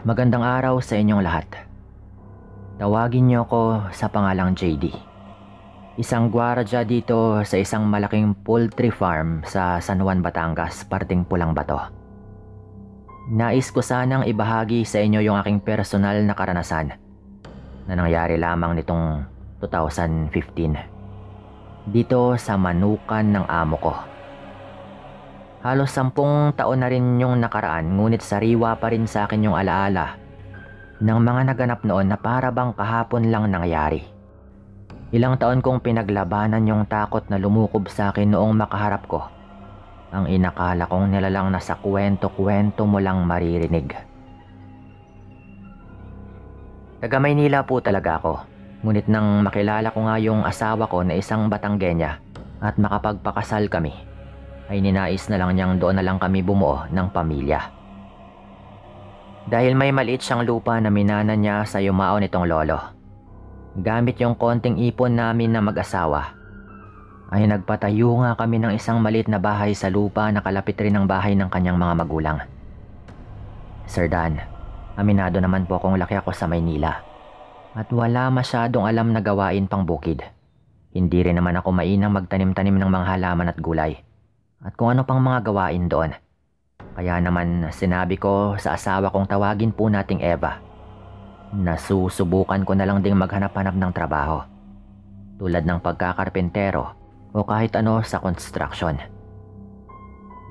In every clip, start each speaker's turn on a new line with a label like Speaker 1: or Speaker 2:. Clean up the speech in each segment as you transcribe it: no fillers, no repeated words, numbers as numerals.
Speaker 1: Magandang araw sa inyong lahat. Tawagin niyo ko sa pangalang JD. Isang gwaradya dito sa isang malaking poultry farm sa San Juan, Batangas, parting Pulang Bato. Nais ko sanang ibahagi sa inyo yung aking personal na karanasan na nangyari lamang nitong 2015. Dito sa manukan ng amo ko. Halos 10 taon na rin yung nakaraan, ngunit sariwa pa rin sa akin yung alaala ng mga naganap noon na para bang kahapon lang nangyari. Ilang taon kong pinaglabanan yung takot na lumukob sa akin noong makaharap ko ang inakala kong nilalang na sa kwento-kwento mo lang maririnig. Taga Maynila po talaga ako, ngunit nang makilala ko nga yung asawa ko na isang Batanggenya at makapagpakasal kami, ay ninais na lang niyang doon na lang kami bumuo ng pamilya. Dahil may maliit siyang lupa na minana niya sa yumao nitong lolo, gamit yung konting ipon namin na mag-asawa, ay nagpatayo nga kami ng isang maliit na bahay sa lupa na kalapit rin ng bahay ng kanyang mga magulang. Sir Dan, aminado naman po kung laki ako sa Maynila at wala masyadong alam na gawain pang bukid. Hindi rin naman ako mainang magtanim-tanim ng mga halaman at gulay at kung ano pang mga gawain doon. Kaya naman sinabi ko sa asawa kong tawagin po nating Eva na susubukan ko na lang ding maghanap-hanap ng trabaho tulad ng pagkakarpentero o kahit ano sa construction.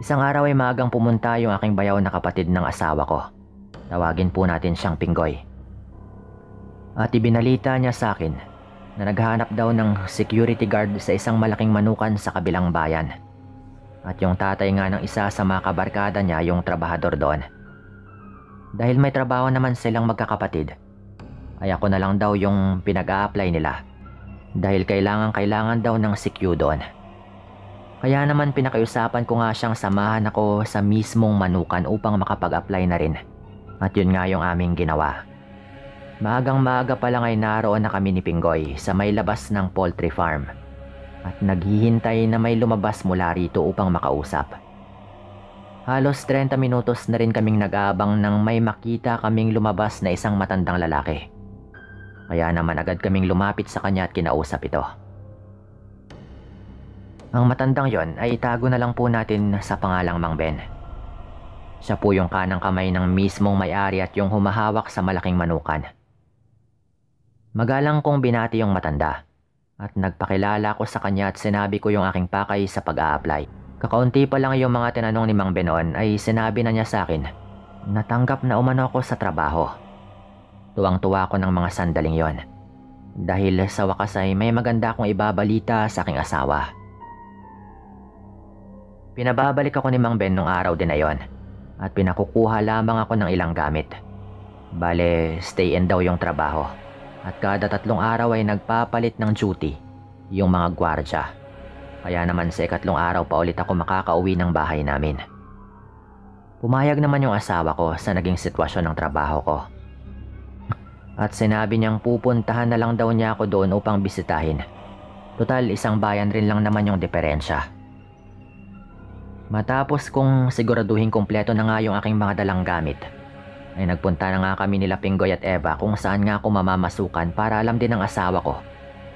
Speaker 1: Isang araw ay maagang pumunta yung aking bayaw na kapatid ng asawa ko. Tawagin po natin siyang Pinggoy. At ibinalita niya sa akin na naghahanap daw ng security guard sa isang malaking manukan sa kabilang bayan. At yung tatay nga ng isa sa mga kabarkada niya yung trabahador doon. Dahil may trabaho naman silang magkakapatid, ay ako na lang daw yung pinag-a-apply nila. Dahil kailangan daw ng CQ doon. Kaya naman pinakiusapan ko nga siyang samahan ako sa mismong manukan upang makapag-apply na rin. At yun nga yung aming ginawa. Maagang maaga pa lang ay naroon na kami ni Pinggoy sa may labas ng poultry farm. At naghihintay na may lumabas mula rito upang makausap. Halos 30 minutos na rin kaming nag-aabang nang may makita kaming lumabas na isang matandang lalaki. Kaya naman agad kaming lumapit sa kanya at kinausap ito. Ang matandang yon ay itago na lang po natin sa pangalang Mang Ben. Siya po yung kanang kamay ng mismong may-ari at yung humahawak sa malaking manukan. Magalang kong binati yung matanda. At nagpakilala ko sa kanya at sinabi ko yung aking pakay sa pag-a-apply. Kakaunti pa lang yung mga tinanong ni Mang Benon ay sinabi na niya sa akin na tanggap na umano ako sa trabaho. Tuwang-tuwa ko ng mga sandaling yon. Dahil sa wakas ay may maganda akong ibabalita sa aking asawa. Pinababalik ako ni Mang Ben nung araw din na yon at pinakukuha lamang ako ng ilang gamit. Bale, stay in daw yung trabaho. At kada 3 araw ay nagpapalit ng duty yung mga gwardya. Kaya naman sa 2 araw pa ulit ako makakauwi ng bahay namin. Pumayag naman yung asawa ko sa naging sitwasyon ng trabaho ko. At sinabi niyang pupuntahan na lang daw niya ako doon upang bisitahin. Total, isang bayan rin lang naman yung diferensya. Matapos kong siguraduhin kumpleto na nga yung aking mga dalang gamit, ay nagpunta na nga kami nila Pinggoy at Eva kung saan nga ako mamamasukan para alam din ng asawa ko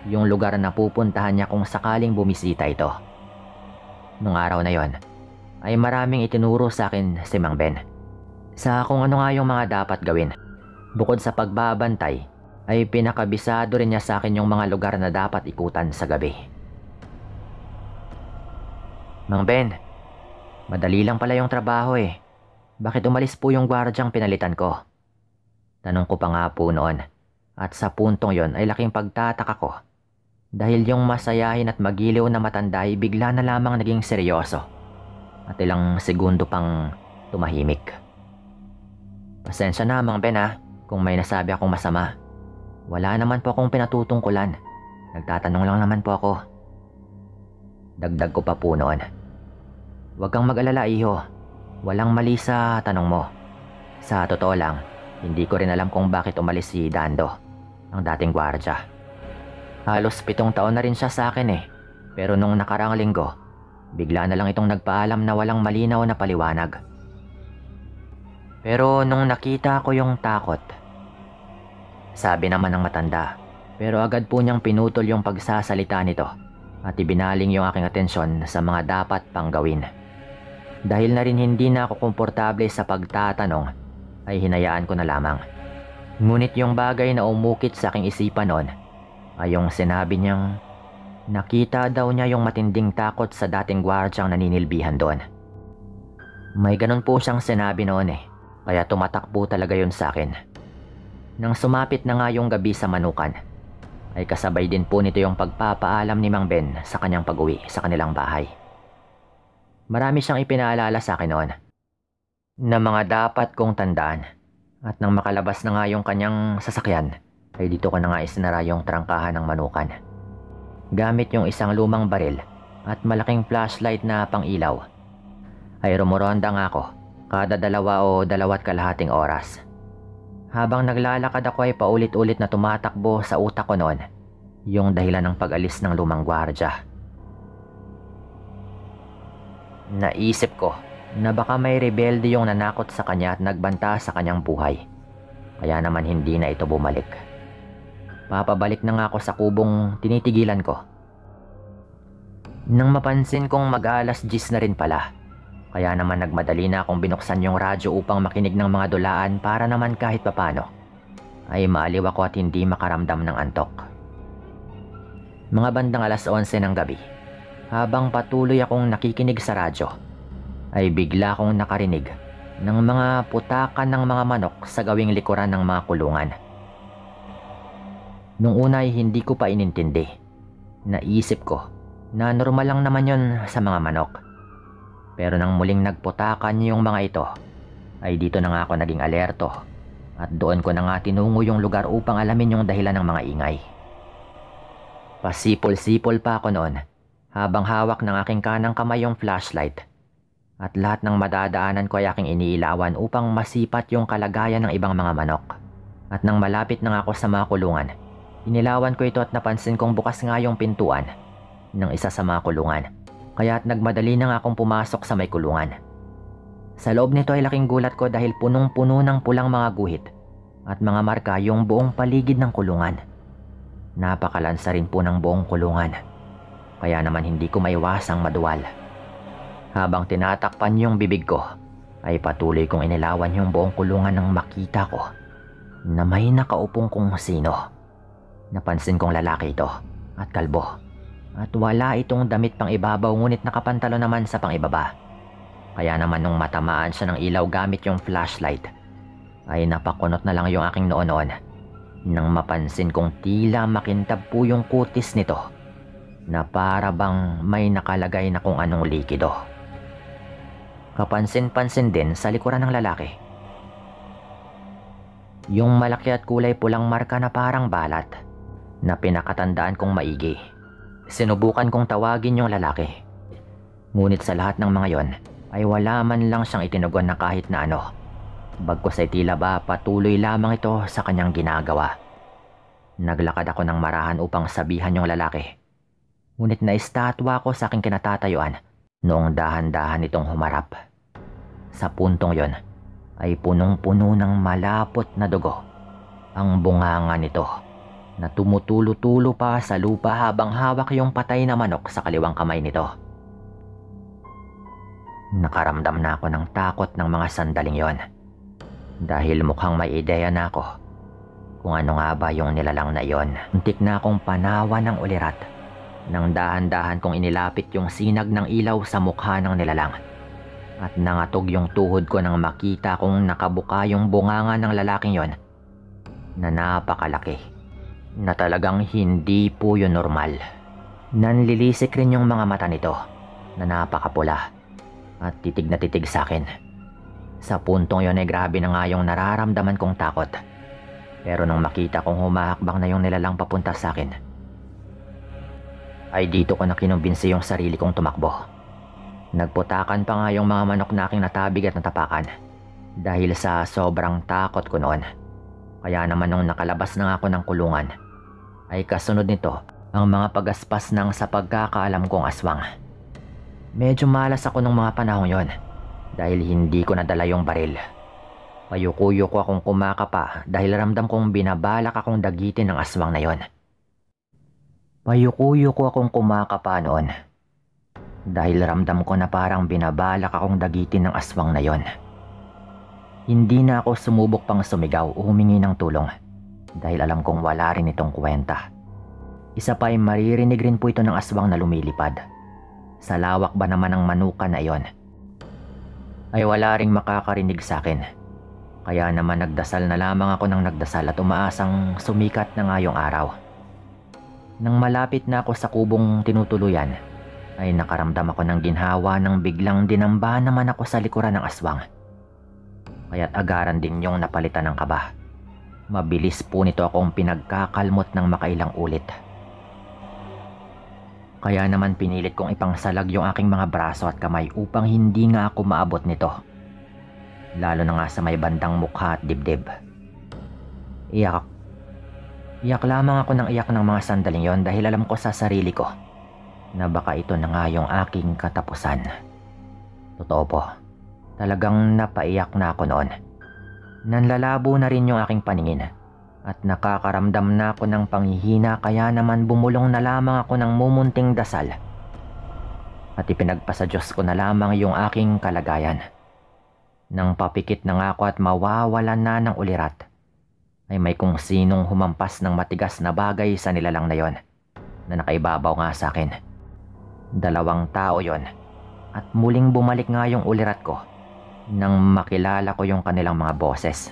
Speaker 1: yung lugar na pupuntahan niya kung sakaling bumisita ito. Nung araw na yon, ay maraming itinuro sa akin si Mang Ben sa kung ano nga yung mga dapat gawin. Bukod sa pagbabantay, ay pinakabisado rin niya sa akin yung mga lugar na dapat ikutan sa gabi. Mang Ben, madali lang pala yung trabaho eh. Bakit umalis po yung gwardyang pinalitan ko? Tanong ko pa nga po noon. At sa puntong yon ay laking pagtataka ko. Dahil yung masayahin at magiliw na matanda ay bigla na lamang naging seryoso. At ilang segundo pang tumahimik. Pasensya na Mang Ben kung may nasabi akong masama. Wala naman po akong pinatutungkulan. Nagtatanong lang naman po ako. Dagdag ko pa po noon. Huwag kang mag-alala iho. Walang mali sa tanong mo. Sa totoo lang, hindi ko rin alam kung bakit umalis si Dando, ang dating gwardya. Halos 7 taon na rin siya sa akin eh. Pero nung nakaraang linggo, bigla na lang itong nagpaalam na walang malinaw na paliwanag. Pero nung nakita ko yung takot, sabi naman ng matanda, pero agad po niyang pinutol yung pagsasalita nito at ibinaling yung aking atensyon sa mga dapat pang gawin. Dahil na rin hindi na ako komportable sa pagtatanong, ay hinayaan ko na lamang. Ngunit yung bagay na umukit sa aking isipan noon ay yung sinabi niyang nakita daw niya yung matinding takot sa dating gwardyang naninilbihan doon. May ganun po siyang sinabi noon kaya tumatak po talaga yun sa akin. Nang sumapit na nga yung gabi sa Manukan, ay kasabay din po nito yung pagpapaalam ni Mang Ben sa kanyang pag-uwi sa kanilang bahay. Marami siyang ipinaalala sa akin noon na mga dapat kong tandaan, at nang makalabas na nga yung kanyang sasakyan, ay dito ko na nga isinara yung trangkahan ng Manukan. Gamit yung isang lumang baril at malaking flashlight na pang-ilaw, ay rumuronda nga ako kada 2 o 2.5 oras. Habang naglalakad ako ay paulit-ulit na tumatakbo sa utak ko noon yung dahilan ng pag-alis ng lumang gwardya. Naisip ko na baka may rebelde yung nanakot sa kanya at nagbanta sa kanyang buhay. Kaya naman hindi na ito bumalik. Papabalik na nga ako sa kubong tinitigilan ko. Nang mapansin kong mag-alas 10 na rin pala, kaya naman nagmadali na akong binuksan yung radyo upang makinig ng mga dulaan para naman kahit papano ay maaliw ako at hindi makaramdam ng antok. Mga bandang alas 11 ng gabi, habang patuloy akong nakikinig sa radyo, ay bigla akong nakarinig ng mga putakan ng mga manok sa gawing likuran ng mga kulungan. Nung una ay hindi ko pa inintindi. Naisip ko na normal lang naman yon sa mga manok. Pero nang muling nagputakan yung mga ito, ay dito na nga ako naging alerto at doon ko na nga tinungo yung lugar upang alamin yung dahilan ng mga ingay. Pasipol-sipol pa ako noon habang hawak ng aking kanang kamay yung flashlight at lahat ng madadaanan ko ay aking iniilawan upang masipat yung kalagayan ng ibang mga manok. At nang malapit na nga ako sa mga kulungan, inilawan ko ito at napansin kong bukas nga yung pintuan ng isa sa mga kulungan. Kaya't nagmadali na nga akong pumasok sa may kulungan. Sa loob nito ay laking gulat ko dahil punong-puno ng pulang mga guhit at mga marka yung buong paligid ng kulungan. Napakalansa rin po ng buong kulungan. Kaya naman hindi ko maiwasang maduwal. Habang tinatakpan yung bibig ko, ay patuloy kong inilawan yung buong kulungan nang makita ko na may nakaupong kung sino. Napansin kong lalaki ito at kalbo. At wala itong damit pang ibabaw ngunit nakapantalo naman sa pang ibaba. Kaya naman nung matamaan siya ng ilaw gamit yung flashlight, ay napakunot na lang yung aking noon nang mapansin kong tila makintab po yung kutis nito na para bang may nakalagay na kung anong likido. Kapansin-pansin din sa likuran ng lalaki yung malaki at kulay pulang marka na parang balat na pinakatandaan kong maigi. Sinubukan kong tawagin yung lalaki. Ngunit sa lahat ng mga yon ay wala man lang siyang itinugon na kahit na ano. Bagkus ay tila ba patuloy lamang ito sa kanyang ginagawa. Naglakad ako ng marahan upang sabihan yung lalaki. Ngunit naistatwa ko sa aking kinatatayuan noong dahan-dahan itong humarap. Sa puntong yon ay punong-puno ng malapot na dugo ang bunganga nito na tumutulo-tulo pa sa lupa habang hawak yung patay na manok sa kaliwang kamay nito. Nakaramdam na ako ng takot ng mga sandaling yon dahil mukhang may ideya na ako kung ano nga ba yung nilalang na yon. Muntik na akong panawa ng ulirat nang dahan-dahan kong inilapit yung sinag ng ilaw sa mukha ng nilalang at nangatog yung tuhod ko nang makita kong nakabuka yung bunganga ng lalaking yon na napakalaki. Na talagang hindi po yun normal. Nanlilisik rin yung mga mata nito na napakapula at titig na titig sa akin. Sa puntong yon ay grabe na nga yung nararamdaman kong takot. Pero nang makita kong humahakbang na yung nilalang papunta sa akin, ay dito ko na kinumbinsi yung sarili kong tumakbo. Nagputakan pa nga yung mga manok na aking natabig at natapakan dahil sa sobrang takot ko noon. Kaya naman nung nakalabas na ako ng kulungan, ay kasunod nito ang mga pagaspas ng sa pagkakaalam kong aswang. Medyo malas ako nung mga panahong yon dahil hindi ko nadala yung baril. Payuko-yuko akong kumakapa dahil ramdam kong binabalak akong dagitin ng aswang na yon. Payuko-yuko akong kumakapa noon dahil ramdam ko na parang binabalak akong dagitin ng aswang na yon. Hindi na ako sumubok pang sumigaw o humingi ng tulong dahil alam kong wala rin itong kwenta. Isa pa ay maririnig rin po ito ng aswang na lumilipad. Sa lawak ba naman ng manukan na iyon ay wala ring makakarinig sa akin. Kaya naman nagdasal na lamang ako ng nagdasal at umaasang sumikat na nga yung araw. Nang malapit na ako sa kubong tinutuluyan ay nakaramdam ako ng ginhawa nang biglang dinamba naman ako sa likuran ng aswang. Kaya't agaran din yung napalitan ng kaba. Mabilis po nito akong pinagkakalmot ng makailang ulit. Kaya naman pinilit kong ipangsalag yung aking mga braso at kamay upang hindi nga ako maabot nito. Lalo na nga sa may bandang mukha at dibdib. Iyak lamang ako ng iyak ng mga sandaling yon dahil alam ko sa sarili ko na baka ito na nga yung aking katapusan. Totoo po, talagang napaiyak na ako noon. Nanlalabo na rin yung aking paningin at nakakaramdam na ako ng panghihina kaya naman bumulong na lamang ako ng mumunting dasal. At ipinagpasa Diyos ko na lamang yung aking kalagayan. Nang papikit na nga ako at mawawalan na ng ulirat, ay may kung sinong humampas ng matigas na bagay sa nilalang na yon na nakaibabaw nga sa akin. 2 tao yon at muling bumalik nga yung ulirat ko nang makilala ko yung kanilang mga boses.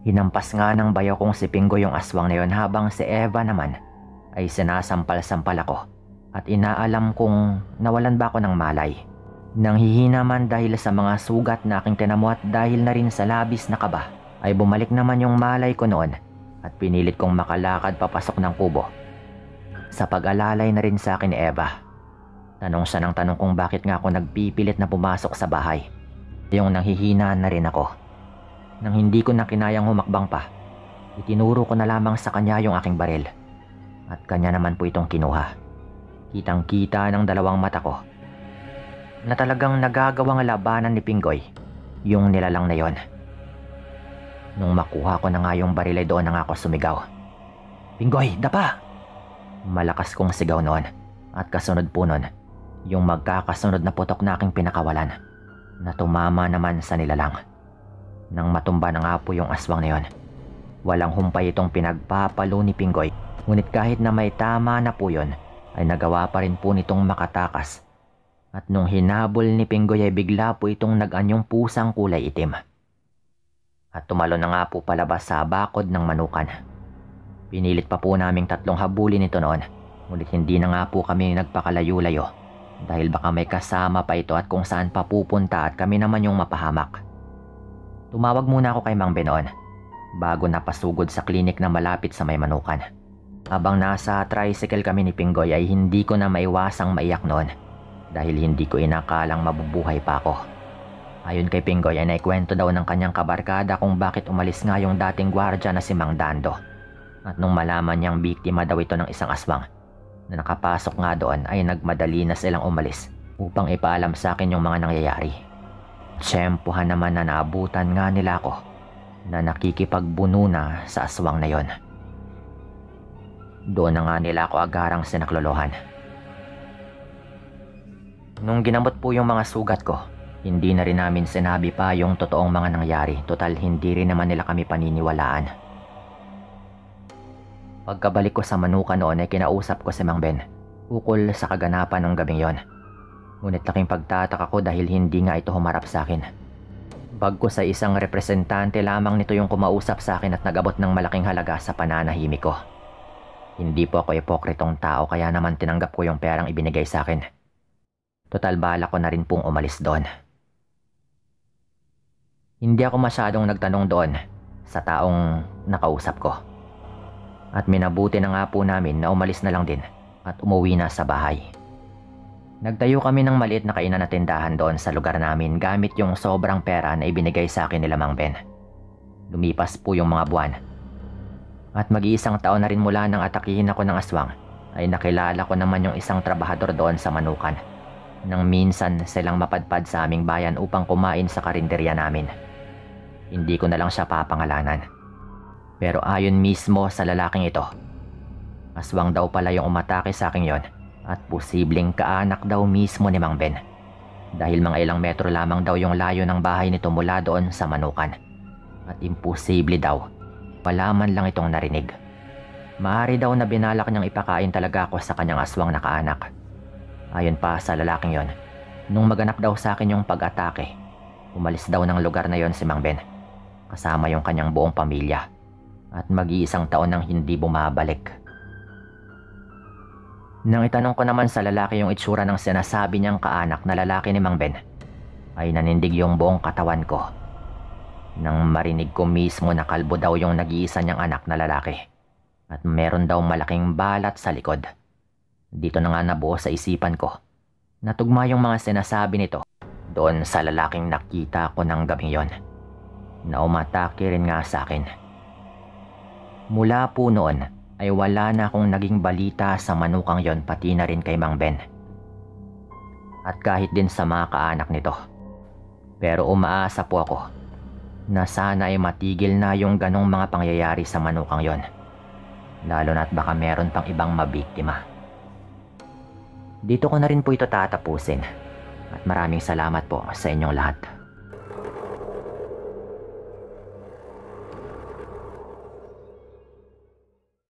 Speaker 1: Hinampas nga ng bayaw kong si Pingo yung aswang na yon habang si Eva naman ay sinasampal-sampal ako at inaalam kong nawalan ba ako ng malay. Nanghihina man dahil sa mga sugat na aking tinamo at dahil na rin sa labis na kaba ay bumalik naman yung malay ko noon at pinilit kong makalakad papasok ng kubo. Sa pag-alalay na rin sa akin ni Eva, tanong siya ng tanong kung bakit nga ako nagpipilit na pumasok sa bahay. Yung nanghihina na rin ako. Nang hindi ko na kinayang humakbang pa, itinuro ko na lamang sa kanya yung aking baril. At kanya naman po itong kinuha. Kitang-kita ng 2 mata ko na talagang nagagawang labanan ni Pingoy yung nilalang na yon. Nung makuha ko na nga yung baril ay doon na nga ako sumigaw. Pingoy, dapa! Malakas kong sigaw noon at kasunod po noon yung magkakasunod na putok na aking pinakawalan na tumama naman sa nilalang. Nang matumba na nga po yung aswang na yon, walang humpay itong pinagpapalo ni Pingoy. Ngunit kahit na may tama na po yun, ay nagawa pa rin po nitong makatakas. At nung hinabol ni Pingoy ay bigla po itong nag-anyong pusang kulay itim. At tumalo na nga po palabas sa bakod ng manukan. Pinilit pa po naming 3 habulin ito noon, ngunit hindi na nga po kami nagpakalayo-layo dahil baka may kasama pa ito at kung saan pa pupunta at kami naman yung mapahamak. Tumawag muna ako kay Mang Benoon bago napasugod sa klinik na malapit sa may manukan. Habang nasa tricycle kami ni Pingoy ay hindi ko na maiwasang maiyak noon dahil hindi ko inakalang mabubuhay pa ako. Ayon kay Pingoy ay naikwento daw ng kanyang kabarkada kung bakit umalis nga yung dating gwardya na si Mang Dando. At nung malaman niyang biktima daw ito ng isang aswang na nakapasok nga doon ay nagmadali na silang umalis upang ipaalam sa akin yung mga nangyayari. Tsempuhan naman na naabutan nga nila ako na nakikipagbuno na sa aswang na yon. Doon na nga nila ako agarang sinaklolohan. Nung ginamot po yung mga sugat ko, hindi na rin namin sinabi pa yung totoong mga nangyari. Total hindi rin naman nila kami paniniwalaan. Pagkabalik ko sa manuka noon ay kinausap ko si Mang Ben ukol sa kaganapan ng gabing yon. Ngunit laking pagtataka ko dahil hindi nga ito humarap sa akin. Bagko sa isang representante lamang nito yung kumausap sa akin at nag-abot ng malaking halaga sa pananahimik ko. Hindi po ako ipokritong tao kaya naman tinanggap ko yung perang ibinigay sa akin. Total bala ko na rin pong umalis doon. Hindi ako masyadong nagtanong doon sa taong nakausap ko. At minabuti na nga po namin na umalis na lang din at umuwi na sa bahay. Nagtayo kami ng maliit na kainan na tindahan doon sa lugar namin gamit yung sobrang pera na ibinigay sa akin nila Mang Ben. Lumipas po yung mga buwan. At mag-iisang taon na rin mula nang atakihin ako ng aswang ay nakilala ko naman yung isang trabahador doon sa manukan. Nang minsan silang mapadpad sa aming bayan upang kumain sa karinderya namin. hindi ko na lang siya papangalanan. Pero ayon mismo sa lalaking ito, aswang daw pala yung umatake sa akin yon at posibleng kaanak daw mismo ni Mang Ben. Dahil mga ilang metro lamang daw yung layo ng bahay nito mula doon sa Manukan. At imposible daw, wala man lang itong narinig. Maaari daw na binalak niyang ipakain talaga ako sa kanyang aswang na kaanak. Ayon pa sa lalaking yon, nung maganap daw sa akin yung pag-atake, umalis daw ng lugar na yon si Mang Ben, kasama yung kanyang buong pamilya, at mag-iisang taon nang hindi bumabalik. Nang itanong ko naman sa lalaki yung itsura ng sinasabi niyang kaanak na lalaki ni Mang Ben, ay nanindig yung buong katawan ko. Nang marinig ko mismo na kalbo daw yung nag-iisa niyang anak na lalaki, at meron daw malaking balat sa likod. Dito na nga nabuo sa isipan ko, natugma yung mga sinasabi nito doon sa lalaking nakita ko ng gabing yon, na umatake rin nga sa akin. Mula po noon, ay wala na akong naging balita sa Manukang yon, pati na rin kay Mang Ben. At kahit din sa mga kaanak nito. Pero umaasa po ako na sana ay matigil na yung ganong mga pangyayari sa Manukang yon. Lalo na't baka meron pang ibang mabiktima. Dito ko na rin po ito tatapusin. At maraming salamat po sa inyong lahat.